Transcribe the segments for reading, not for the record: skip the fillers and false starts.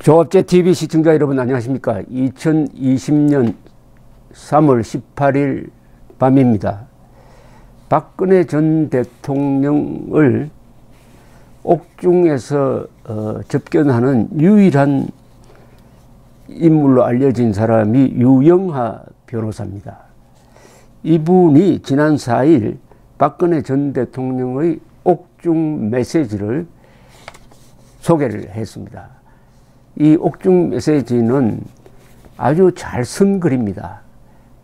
조업제TV 시청자 여러분 안녕하십니까. 2020년 3월 18일 밤입니다. 박근혜 전 대통령을 옥중에서 접견하는 유일한 인물로 알려진 사람이 유영하 변호사입니다. 이분이 지난 4일 박근혜 전 대통령의 옥중 메시지를 소개를 했습니다. 이 옥중 메시지는 아주 잘 쓴 글입니다.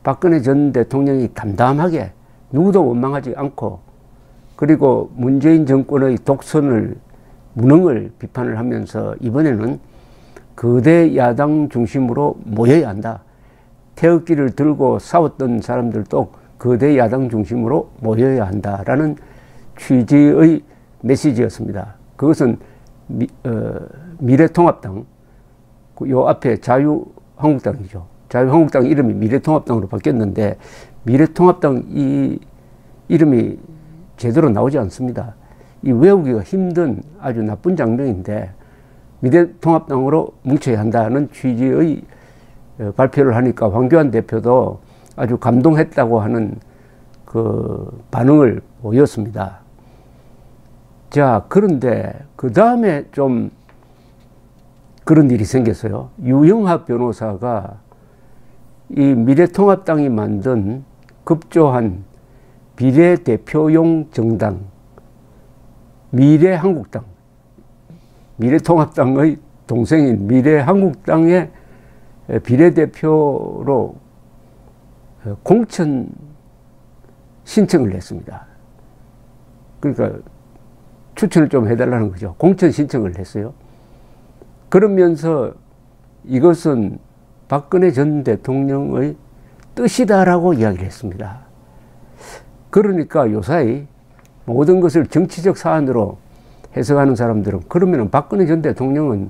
박근혜 전 대통령이 담담하게 누구도 원망하지 않고, 그리고 문재인 정권의 독선을, 무능을 비판을 하면서 이번에는 거대 야당 중심으로 모여야 한다. 태극기를 들고 싸웠던 사람들도 거대 야당 중심으로 모여야 한다라는 취지의 메시지였습니다. 그것은 미래통합당, 요 앞에 자유한국당이죠. 자유한국당 이름이 미래통합당으로 바뀌었는데, 미래통합당 이 이름이 제대로 나오지 않습니다. 이 외우기가 힘든 아주 나쁜 장면인데, 미래통합당으로 뭉쳐야 한다는 취지의 발표를 하니까 황교안 대표도 아주 감동했다고 하는 그 반응을 보였습니다. 자, 그런데 그 다음에 좀 그런 일이 생겼어요. 유영하 변호사가 이 미래통합당이 만든 급조한 비례대표용 정당 미래한국당, 미래통합당의 동생인 미래한국당의 비례대표로 공천 신청을 했습니다. 그러니까 추천을 좀 해달라는 거죠. 공천 신청을 했어요. 그러면서 이것은 박근혜 전 대통령의 뜻이다라고 이야기를 했습니다. 그러니까 요사이 모든 것을 정치적 사안으로 해석하는 사람들은, 그러면 박근혜 전 대통령은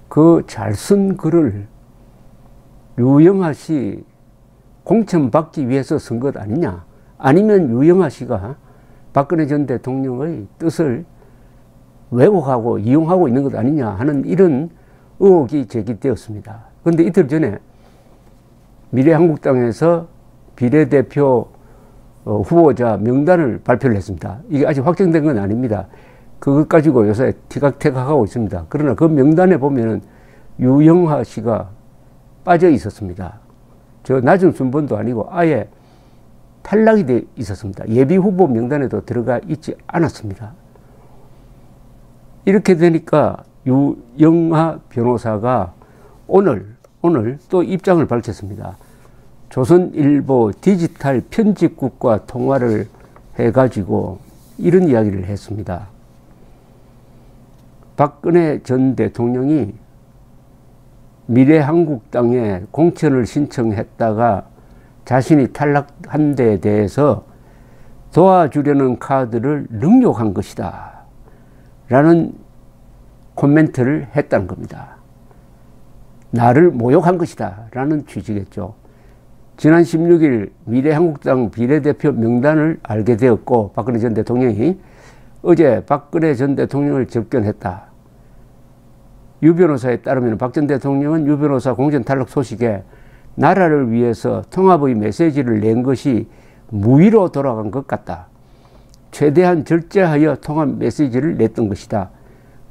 그 잘 쓴 글을 유영하 씨 공천 받기 위해서 쓴 것 아니냐, 아니면 유영하 씨가 박근혜 전 대통령의 뜻을 왜곡하고 이용하고 있는 것 아니냐 하는 이런 의혹이 제기되었습니다. 그런데 이틀 전에 미래한국당에서 비례대표 후보자 명단을 발표를 했습니다. 이게 아직 확정된 건 아닙니다. 그것 가지고 요새 티각태각하고 있습니다. 그러나 그 명단에 보면은 유영하 씨가 빠져 있었습니다. 저 낮은 순번도 아니고 아예 탈락이 돼 있었습니다. 예비 후보 명단에도 들어가 있지 않았습니다. 이렇게 되니까 유영하 변호사가 오늘 또 입장을 밝혔습니다. 조선일보 디지털 편집국과 통화를 해가지고 이런 이야기를 했습니다. 박근혜 전 대통령이 미래한국당에 공천을 신청했다가 자신이 탈락한 데에 대해서 도와주려는 카드를 능욕한 것이다 라는 코멘트를 했다는 겁니다. 나를 모욕한 것이다 라는 취지겠죠. 지난 16일 미래한국당 비례대표 명단을 알게 되었고, 박근혜 전 대통령이 어제 박근혜 전 대통령을 접견했다. 유 변호사에 따르면 박 전 대통령은 유 변호사 공천 탈락 소식에 나라를 위해서 통합의 메시지를 낸 것이 무의로 돌아간 것 같다. 최대한 절제하여 통합 메시지를 냈던 것이다.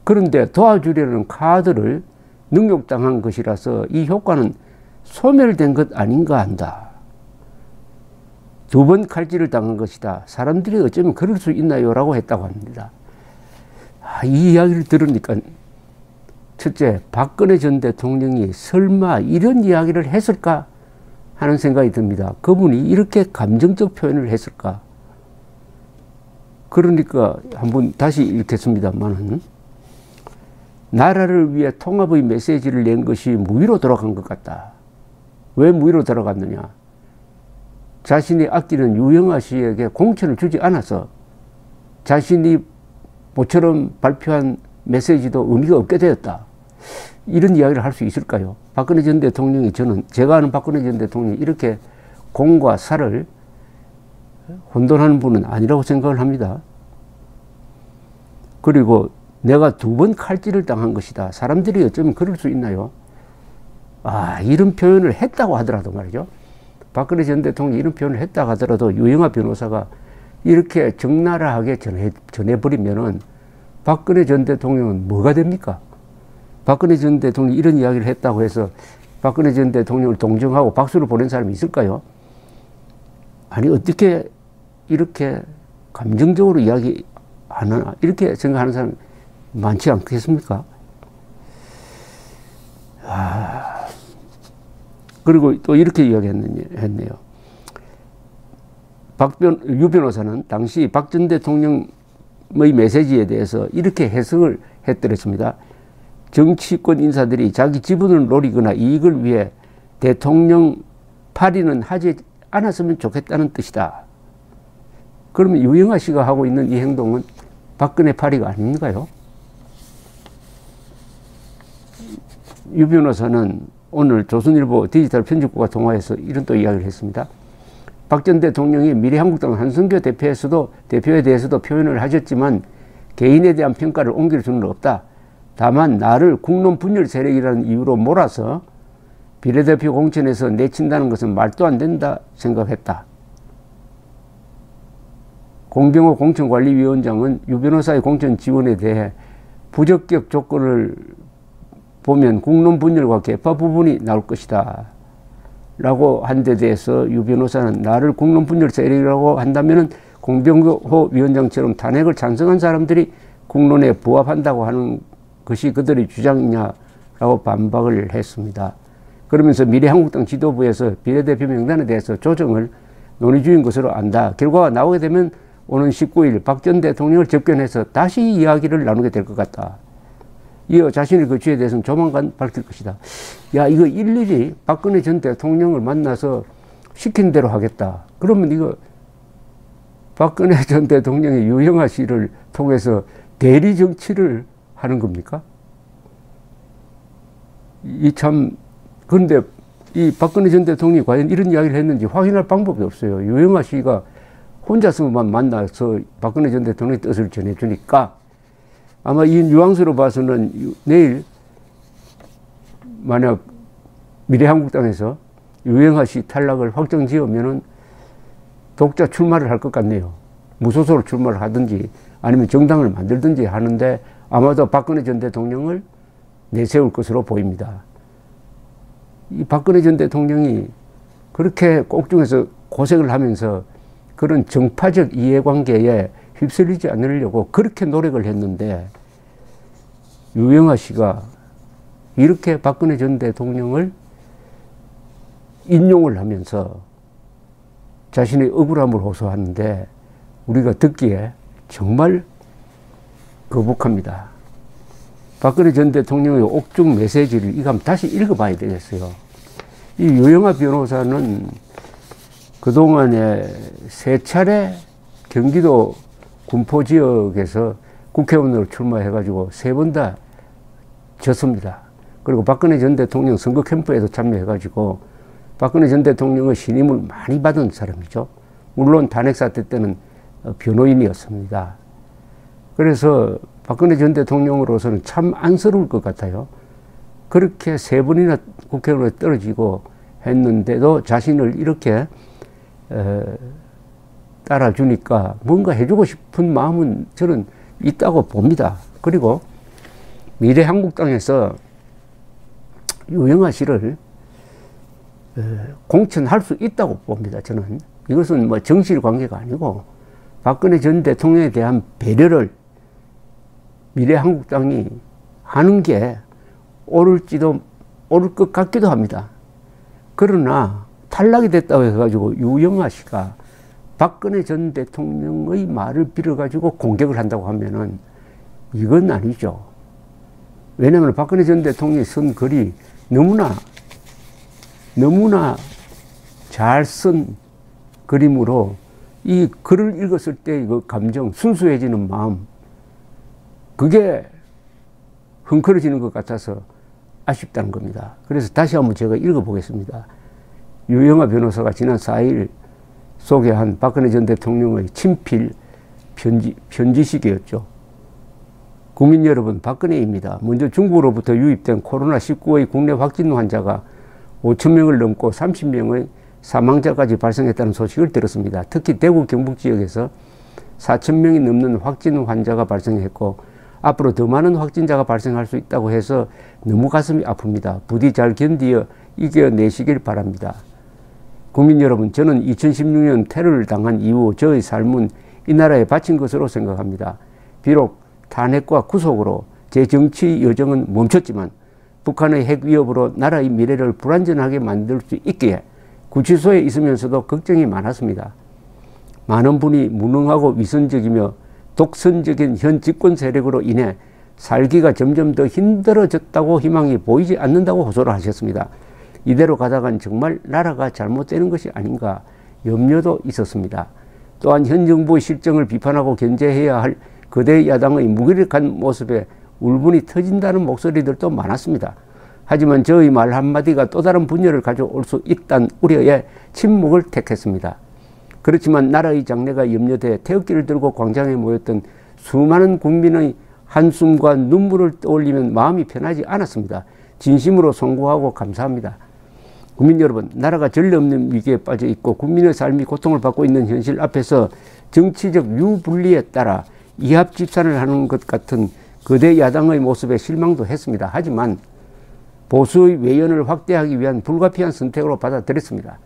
그런데 도와주려는 카드를 능욕당한 것이라서 이 효과는 소멸된 것 아닌가 한다. 2번 칼질을 당한 것이다. 사람들이 어쩌면 그럴 수 있나요? 라고 했다고 합니다. 이 이야기를 들으니까 첫째, 박근혜 전 대통령이 설마 이런 이야기를 했을까 하는 생각이 듭니다. 그분이 이렇게 감정적 표현을 했을까? 그러니까 한번 다시 읽겠습니다만은, 나라를 위해 통합의 메시지를 낸 것이 무의로 돌아간 것 같다. 왜 무의로 돌아갔느냐? 자신이 아끼는 유영하 씨에게 공천을 주지 않아서 자신이 모처럼 발표한 메시지도 의미가 없게 되었다. 이런 이야기를 할 수 있을까요? 박근혜 전 대통령이, 제가 아는 박근혜 전 대통령이 이렇게 공과 사를 혼돈하는 분은 아니라고 생각을 합니다. 그리고 내가 2번 칼질을 당한 것이다. 사람들이 어쩌면 그럴 수 있나요? 이런 표현을 했다고 하더라도 말이죠. 박근혜 전 대통령이 이런 표현을 했다고 하더라도 유영하 변호사가 이렇게 적나라하게 전해버리면은 박근혜 전 대통령은 뭐가 됩니까? 박근혜 전 대통령이 이런 이야기를 했다고 해서 박근혜 전 대통령을 동정하고 박수를 보낸 사람이 있을까요? 아니, 어떻게 이렇게 감정적으로 이야기하나, 이렇게 생각하는 사람 많지 않겠습니까? 그리고 또 이렇게 이야기했네요. 유 변호사는 당시 박 전 대통령의 메시지에 대해서 이렇게 해석을 했더랬습니다. 정치권 인사들이 자기 지분을 노리거나 이익을 위해 대통령 발의는 하지 않았으면 좋겠다는 뜻이다. 그러면 유영하 씨가 하고 있는 이 행동은 박근혜 발의가 아닌가요? 유 변호사는 오늘 조선일보 디지털 편집국과 통화에서 이런 또 이야기를 했습니다. 박 전 대통령이 미래한국당 한성교 대표에 대해서도 표현을 하셨지만 개인에 대한 평가를 옮길 수는 없다. 다만 나를 국론 분열 세력이라는 이유로 몰아서 비례대표 공천에서 내친다는 것은 말도 안 된다 생각했다. 공병호 공천관리위원장은 유 변호사의 공천 지원에 대해 부적격 조건을 보면 국론 분열과 개파 부분이 나올 것이다 라고 한 데 대해서 유 변호사는 나를 국론 분열 세력이라고 한다면 공병호 위원장처럼 탄핵을 찬성한 사람들이 국론에 부합한다고 하는 것이 그들의 주장이냐라고 반박을 했습니다. 그러면서 미래한국당 지도부에서 비례대표 명단에 대해서 조정을 논의 중인 것으로 안다. 결과가 나오게 되면 오는 19일 박 전 대통령을 접견해서 다시 이야기를 나누게 될 것 같다. 이어 자신의 거취에 대해서는 조만간 밝힐 것이다. 야, 이거 일일이 박근혜 전 대통령을 만나서 시킨 대로 하겠다. 그러면 이거 박근혜 전 대통령이 유영하 씨를 통해서 대리 정치를 하는 겁니까? 그런데 이 박근혜 전 대통령이 과연 이런 이야기를 했는지 확인할 방법이 없어요. 유영하 씨가 혼자서만 만나서 박근혜 전 대통령의 뜻을 전해주니까 아마 이 뉘앙스로 봐서는 내일 만약 미래한국당에서 유영하 씨 탈락을 확정 지으면은 독자 출마를 할 것 같네요. 무소속으로 출마를 하든지 아니면 정당을 만들든지 하는데 아마도 박근혜 전 대통령을 내세울 것으로 보입니다. 이 박근혜 전 대통령이 그렇게 꼭중에서 고생을 하면서 그런 정파적 이해관계에 휩쓸리지 않으려고 그렇게 노력을 했는데 유영하 씨가 이렇게 박근혜 전 대통령을 인용을 하면서 자신의 억울함을 호소하는데 우리가 듣기에 정말 거북합니다. 박근혜 전 대통령의 옥중 메시지를 이거 한번 다시 읽어봐야 되겠어요. 이 유영하 변호사는 그동안에 3차례 경기도 군포 지역에서 국회의원으로 출마해가지고 3번 다 졌습니다. 그리고 박근혜 전 대통령 선거 캠프에도 참여해가지고 박근혜 전 대통령의 신임을 많이 받은 사람이죠. 물론 탄핵 사태 때는 변호인이었습니다. 그래서 박근혜 전 대통령으로서는 참 안쓰러울 것 같아요. 그렇게 3번이나 국회의원으로 떨어지고 했는데도 자신을 이렇게 따라주니까 뭔가 해주고 싶은 마음은 저는 있다고 봅니다. 그리고 미래한국당에서 유영하 씨를 공천할 수 있다고 봅니다. 저는 이것은 뭐 정실 관계가 아니고 박근혜 전 대통령에 대한 배려를 미래한국당이 하는 게 옳을 것 같기도 합니다. 그러나 탈락이 됐다고 해가지고 유영하 씨가 박근혜 전 대통령의 말을 빌어가지고 공격을 한다고 하면은 이건 아니죠. 왜냐하면 박근혜 전 대통령이 쓴 글이 너무나 잘 쓴 그림으로 이 글을 읽었을 때 그 감정, 순수해지는 마음, 그게 흥크러지는 것 같아서 아쉽다는 겁니다. 그래서 다시 한번 제가 읽어보겠습니다. 유영하 변호사가 지난 4일 소개한 박근혜 전 대통령의 친필 편지식이었죠. 국민 여러분, 박근혜입니다. 먼저 중국으로부터 유입된 코로나19의 국내 확진 환자가 5,000명을 넘고 30명의 사망자까지 발생했다는 소식을 들었습니다. 특히 대구 경북 지역에서 4,000명이 넘는 확진 환자가 발생했고 앞으로 더 많은 확진자가 발생할 수 있다고 해서 너무 가슴이 아픕니다. 부디 잘 견디어 이겨내시길 바랍니다. 국민 여러분, 저는 2016년 테러를 당한 이후 저의 삶은 이 나라에 바친 것으로 생각합니다. 비록 탄핵과 구속으로 제 정치 여정은 멈췄지만 북한의 핵 위협으로 나라의 미래를 불안전하게 만들 수 있기에 구치소에 있으면서도 걱정이 많았습니다. 많은 분이 무능하고 위선적이며 독선적인 현 집권 세력으로 인해 살기가 점점 더 힘들어졌다고 희망이 보이지 않는다고 호소를 하셨습니다. 이대로 가다간 정말 나라가 잘못되는 것이 아닌가 염려도 있었습니다. 또한 현 정부의 실정을 비판하고 견제해야 할 거대 야당의 무기력한 모습에 울분이 터진다는 목소리들도 많았습니다. 하지만 저의 말 한마디가 또 다른 분열을 가져올 수 있다는 우려에 침묵을 택했습니다. 그렇지만 나라의 장래가 염려돼 태극기를 들고 광장에 모였던 수많은 국민의 한숨과 눈물을 떠올리면 마음이 편하지 않았습니다. 진심으로 송구하고 감사합니다. 국민 여러분, 나라가 전례 없는 위기에 빠져 있고 국민의 삶이 고통을 받고 있는 현실 앞에서 정치적 유불리에 따라 이합집산을 하는 것 같은 거대 야당의 모습에 실망도 했습니다. 하지만 보수의 외연을 확대하기 위한 불가피한 선택으로 받아들였습니다.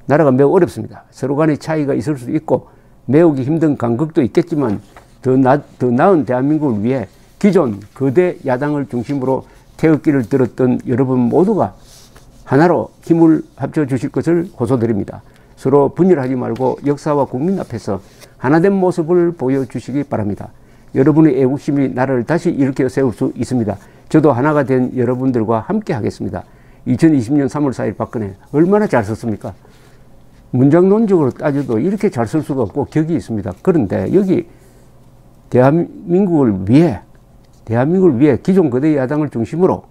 나라가 매우 어렵습니다. 서로 간의 차이가 있을 수도 있고 메우기 힘든 간극도 있겠지만 더 나은 대한민국을 위해 기존 거대 야당을 중심으로 태극기를 들었던 여러분 모두가 하나로 힘을 합쳐 주실 것을 호소드립니다. 서로 분열하지 말고 역사와 국민 앞에서 하나된 모습을 보여주시기 바랍니다. 여러분의 애국심이 나라를 다시 일으켜 세울 수 있습니다. 저도 하나가 된 여러분들과 함께 하겠습니다. 2020년 3월 4일 박근혜 얼마나 잘 썼습니까? 문장론적으로 따져도 이렇게 잘 쓸 수가 없고 격이 있습니다. 그런데 여기 대한민국을 위해 기존 거대 야당을 중심으로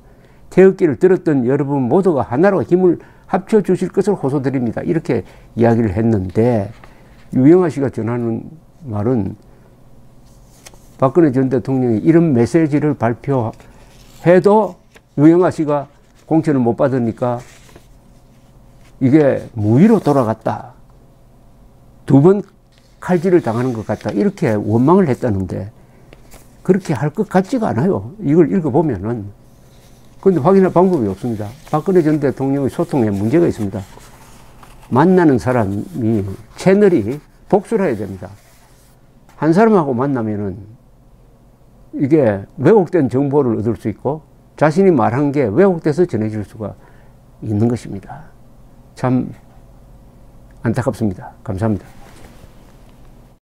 태극기를 들었던 여러분 모두가 하나로 힘을 합쳐 주실 것을 호소드립니다. 이렇게 이야기를 했는데 유영하 씨가 전하는 말은 박근혜 전 대통령이 이런 메시지를 발표해도 유영하 씨가 공천을 못 받으니까 이게 무위로 돌아갔다. 두 번 칼질을 당하는 것 같다. 이렇게 원망을 했다는데 그렇게 할 것 같지가 않아요. 이걸 읽어보면은. 그런데 확인할 방법이 없습니다. 박근혜 전 대통령의 소통에 문제가 있습니다. 만나는 사람이 채널이 복수를 해야 됩니다. 한 사람하고 만나면은 이게 왜곡된 정보를 얻을 수 있고 자신이 말한 게 왜곡돼서 전해질 수가 있는 것입니다. 참 안타깝습니다. 감사합니다.